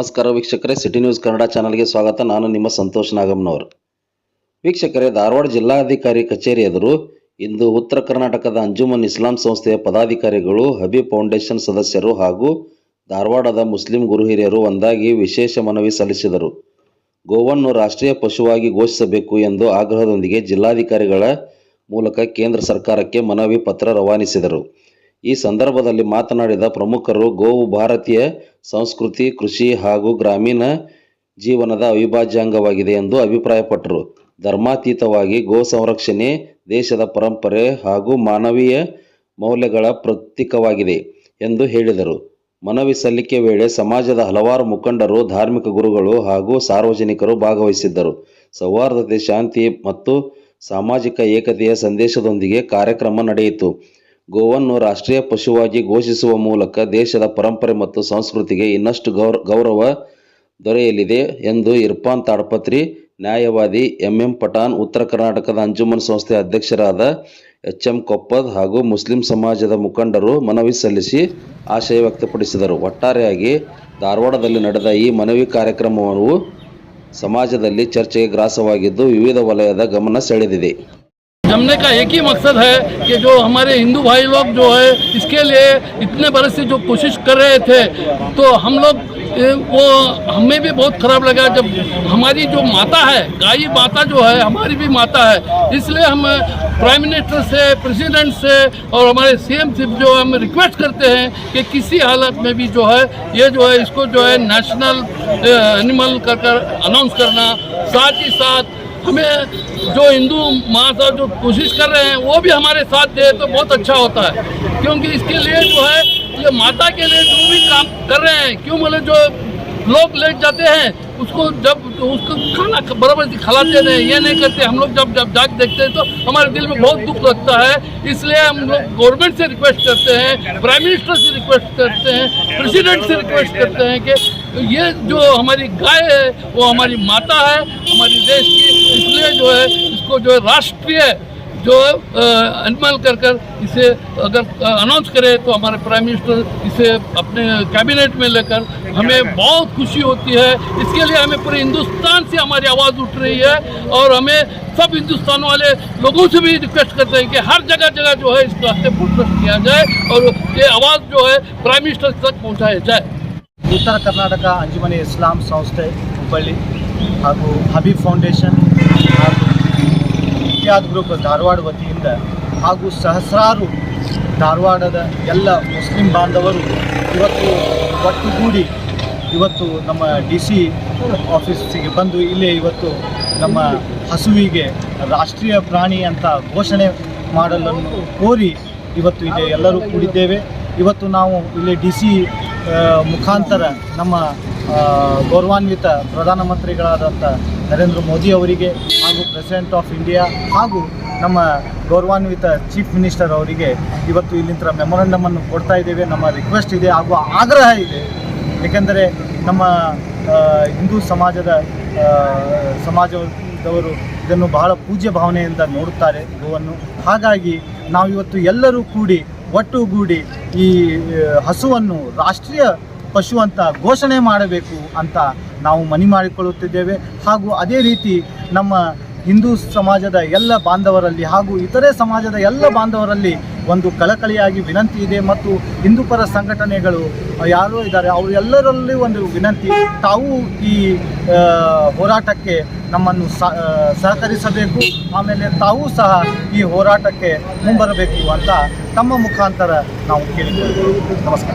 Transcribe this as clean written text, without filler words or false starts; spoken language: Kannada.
ನಮಸ್ಕಾರ ವೀಕ್ಷಕರೇ, ಸಿಟಿ ನ್ಯೂಸ್ ಕನ್ನಡ ಚಾನಲ್ಗೆ ಸ್ವಾಗತ. ನಾನು ನಿಮ್ಮ ಸಂತೋಷ್ ನಾಗಮ್ನವರು. ವೀಕ್ಷಕರೇ, ಧಾರವಾಡ ಜಿಲ್ಲಾಧಿಕಾರಿ ಕಚೇರಿ ಎದುರು ಇಂದು ಉತ್ತರ ಕರ್ನಾಟಕದ ಅಂಜುಮನ್ ಇಸ್ಲಾಂ ಸಂಸ್ಥೆಯ ಪದಾಧಿಕಾರಿಗಳು, ಹಬೀಬ್ ಫೌಂಡೇಶನ್ ಸದಸ್ಯರು ಹಾಗೂ ಧಾರವಾಡದ ಮುಸ್ಲಿಂ ಗುರು ಹಿರಿಯರು ಒಂದಾಗಿ ವಿಶೇಷ ಮನವಿ ಸಲ್ಲಿಸಿದರು. ಗೋವನ್ನು ರಾಷ್ಟ್ರೀಯ ಪಶುವಾಗಿ ಘೋಷಿಸಬೇಕು ಎಂದು ಆಗ್ರಹದೊಂದಿಗೆ ಜಿಲ್ಲಾಧಿಕಾರಿಗಳ ಮೂಲಕ ಕೇಂದ್ರ ಸರ್ಕಾರಕ್ಕೆ ಮನವಿ ಪತ್ರ ರವಾನಿಸಿದರು. ಈ ಸಂದರ್ಭದಲ್ಲಿ ಮಾತನಾಡಿದ ಪ್ರಮುಖರು, ಗೋವು ಭಾರತೀಯ ಸಂಸ್ಕೃತಿ, ಕೃಷಿ ಹಾಗೂ ಗ್ರಾಮೀಣ ಜೀವನದ ಅವಿಭಾಜ್ಯ ಅಂಗವಾಗಿದೆ ಎಂದು ಅಭಿಪ್ರಾಯಪಟ್ಟರು. ಧರ್ಮಾತೀತವಾಗಿ ಗೋ ಸಂರಕ್ಷಣೆ ದೇಶದ ಪರಂಪರೆ ಹಾಗೂ ಮಾನವೀಯ ಮೌಲ್ಯಗಳ ಪ್ರತೀಕವಾಗಿದೆ ಎಂದು ಹೇಳಿದರು. ಮನವಿ ಸಲ್ಲಿಕೆ ವೇಳೆ ಸಮಾಜದ ಹಲವಾರು ಮುಖಂಡರು, ಧಾರ್ಮಿಕ ಗುರುಗಳು ಹಾಗೂ ಸಾರ್ವಜನಿಕರು ಭಾಗವಹಿಸಿದ್ದರು. ಸೌಹಾರ್ದತೆ, ಶಾಂತಿ ಮತ್ತು ಸಾಮಾಜಿಕ ಏಕತೆಯ ಸಂದೇಶದೊಂದಿಗೆ ಕಾರ್ಯಕ್ರಮ ನಡೆಯಿತು. ಗೋವನ್ನು ರಾಷ್ಟ್ರೀಯ ಪಶುವಾಗಿ ಘೋಷಿಸುವ ಮೂಲಕ ದೇಶದ ಪರಂಪರೆ ಮತ್ತು ಸಂಸ್ಕೃತಿಗೆ ಇನ್ನಷ್ಟು ಗೌರವ ದೊರೆಯಲಿದೆ ಎಂದು ಇರ್ಫಾನ್ ತಾಡ್ಪತ್ರಿ, ನ್ಯಾಯವಾದಿ ಎಂ ಪಠಾಣ್, ಉತ್ತರ ಕರ್ನಾಟಕದ ಅಂಜುಮನ್ ಸಂಸ್ಥೆ ಅಧ್ಯಕ್ಷರಾದ ಎಂ ಕೊಪ್ಪದ್ ಹಾಗೂ ಮುಸ್ಲಿಂ ಸಮಾಜದ ಮುಖಂಡರು ಮನವಿ ಸಲ್ಲಿಸಿ ಆಶಯ ವ್ಯಕ್ತಪಡಿಸಿದರು. ಒಟ್ಟಾರೆಯಾಗಿ ಧಾರವಾಡದಲ್ಲಿ ನಡೆದ ಈ ಮನವಿ ಕಾರ್ಯಕ್ರಮವು ಸಮಾಜದಲ್ಲಿ ಚರ್ಚೆಗೆ ಗ್ರಾಸವಾಗಿದ್ದು ವಿವಿಧ ವಲಯದ ಗಮನ ಸೆಳೆದಿದೆ. जमने का एक ही मकसद है कि जो हमारे हिंदू भाई लोग जो है इसके लिए इतने बरस से जो कोशिश कर रहे थे, तो हम लोग वो हमें भी बहुत ख़राब लगा जब हमारी जो माता है, गाय माता जो है हमारी भी माता है। इसलिए हम प्राइम मिनिस्टर से, प्रेसिडेंट से और हमारे सीएम से जो हम रिक्वेस्ट करते हैं कि किसी हालत में भी जो है ये जो है इसको जो है नेशनल एनिमल कर अनाउंस करना, साथ ही साथ हमें जो हिंदू महासभा जो कोशिश कर रहे हैं वो भी हमारे साथ दे तो बहुत अच्छा होता है, क्योंकि इसके लिए जो है ये माता के लिए जो भी काम कर रहे हैं, क्यों बोले जो लोग ले जाते हैं उसको जब उसको खाना बराबर से खिलाते नहीं, ये नहीं करते, हम लोग जब जाके देखते हैं तो हमारे दिल में बहुत दुख लगता है। इसलिए हम लोग गवर्नमेंट से रिक्वेस्ट करते हैं, प्राइम मिनिस्टर से रिक्वेस्ट करते हैं, प्रेसिडेंट से रिक्वेस्ट करते हैं कि ये जो हमारी गाय है वो हमारी माता है, हमारी देश की, इसलिए जो है इसको जो है राष्ट्रीय जो एनिमल कर इसे अगर अनाउंस करे तो हमारे प्राइम मिनिस्टर इसे अपने कैबिनेट में लेकर हमें बहुत खुशी होती है। इसके लिए हमें पूरे हिंदुस्तान से हमारी आवाज़ उठ रही है और हमें सब हिंदुस्तान वाले लोगों से भी रिक्वेस्ट करते हैं कि हर जगह जो है इस रास्ते प्रोटेस्ट किया जाए और ये आवाज़ जो है प्राइम मिनिस्टर तक पहुँचाया जाए। उत्तर कर्नाटक अंजुमन इस्लाम संस्थे हुब्बಳ್ಳಿ ಹಾಗೂ ಹಬೀಬ್ ಫೌಂಡೇಶನ್ ಹಾಗೂ ಇತಿಹಾದ್ ಗ್ರೂಪ್ ಧಾರವಾಡ ವತಿಯಿಂದ ಹಾಗೂ ಸಹಸ್ರಾರು ಧಾರವಾಡದ ಎಲ್ಲ ಮುಸ್ಲಿಂ ಬಾಂಧವರು ಇವತ್ತು ಒಟ್ಟುಗೂಡಿ ಇವತ್ತು ನಮ್ಮ DC ಆಫೀಸಿಗೆ ಬಂದು ಇಲ್ಲೇ ಇವತ್ತು ನಮ್ಮ ಹಸುವಿಗೆ ರಾಷ್ಟ್ರೀಯ ಪ್ರಾಣಿ ಅಂತ ಘೋಷಣೆ ಮಾಡಲು ಕೋರಿ ಇವತ್ತು ಇಲ್ಲಿ ಎಲ್ಲರೂ ಕೂಡಿದ್ದೇವೆ. ಇವತ್ತು ನಾವು ಇಲ್ಲಿ DC ಮುಖಾಂತರ ನಮ್ಮ ಗೌರವಾನ್ವಿತ ಪ್ರಧಾನಮಂತ್ರಿಗಳಾದಂಥ ನರೇಂದ್ರ ಮೋದಿ ಅವರಿಗೆ ಹಾಗೂ ಪ್ರೆಸಿಡೆಂಟ್ ಆಫ್ ಇಂಡಿಯಾ ಹಾಗೂ ನಮ್ಮ ಗೌರವಾನ್ವಿತ ಚೀಫ್ ಮಿನಿಸ್ಟರ್ ಅವರಿಗೆ ಇವತ್ತು ಇಲ್ಲಿಂದ ಮೆಮೊರಂಡಮನ್ನು ಕೊಡ್ತಾ ಇದ್ದೇವೆ. ನಮ್ಮ ರಿಕ್ವೆಸ್ಟ್ ಇದೆ ಹಾಗೂ ಆಗ್ರಹ ಇದೆ, ಏಕೆಂದರೆ ನಮ್ಮ ಹಿಂದೂ ಸಮಾಜದವರು ಇದನ್ನು ಬಹಳ ಪೂಜ್ಯ ಭಾವನೆಯಿಂದ ನೋಡುತ್ತಾರೆ ಗೋವನ್ನು. ಹಾಗಾಗಿ ನಾವು ಇವತ್ತು ಎಲ್ಲರೂ ಕೂಡಿ ಒಟ್ಟುಗೂಡಿ ಈ ಹಸುವನ್ನು ರಾಷ್ಟ್ರೀಯ ಪಶು ಅಂತ ಘೋಷಣೆ ಮಾಡಬೇಕು ಅಂತ ನಾವು ಮನವಿ ಮಾಡಿಕೊಳ್ಳುತ್ತಿದ್ದೇವೆ. ಹಾಗೂ ಅದೇ ರೀತಿ ನಮ್ಮ ಹಿಂದೂ ಸಮಾಜದ ಎಲ್ಲ ಬಾಂಧವರಲ್ಲಿ ಹಾಗೂ ಇತರೆ ಸಮಾಜದ ಎಲ್ಲ ಬಾಂಧವರಲ್ಲಿ ಒಂದು ಕಳಕಳಿಯಾಗಿ ವಿನಂತಿ ಇದೆ ಮತ್ತು ಹಿಂದೂ ಪರ ಸಂಘಟನೆಗಳು ಯಾರು ಇದ್ದಾರೆ ಅವರೆಲ್ಲರಲ್ಲಿ ಒಂದು ವಿನಂತಿ, ತಾವು ಈ ಹೋರಾಟಕ್ಕೆ ನಮ್ಮನ್ನು ಸಹಕರಿಸಬೇಕು, ಆಮೇಲೆ ತಾವೂ ಸಹ ಈ ಹೋರಾಟಕ್ಕೆ ಮುಂಬರಬೇಕು ಅಂತ ತಮ್ಮ ಮುಖಾಂತರ ನಾವು ಕೇಳಿದ್ದೇವೆ. ನಮಸ್ಕಾರ.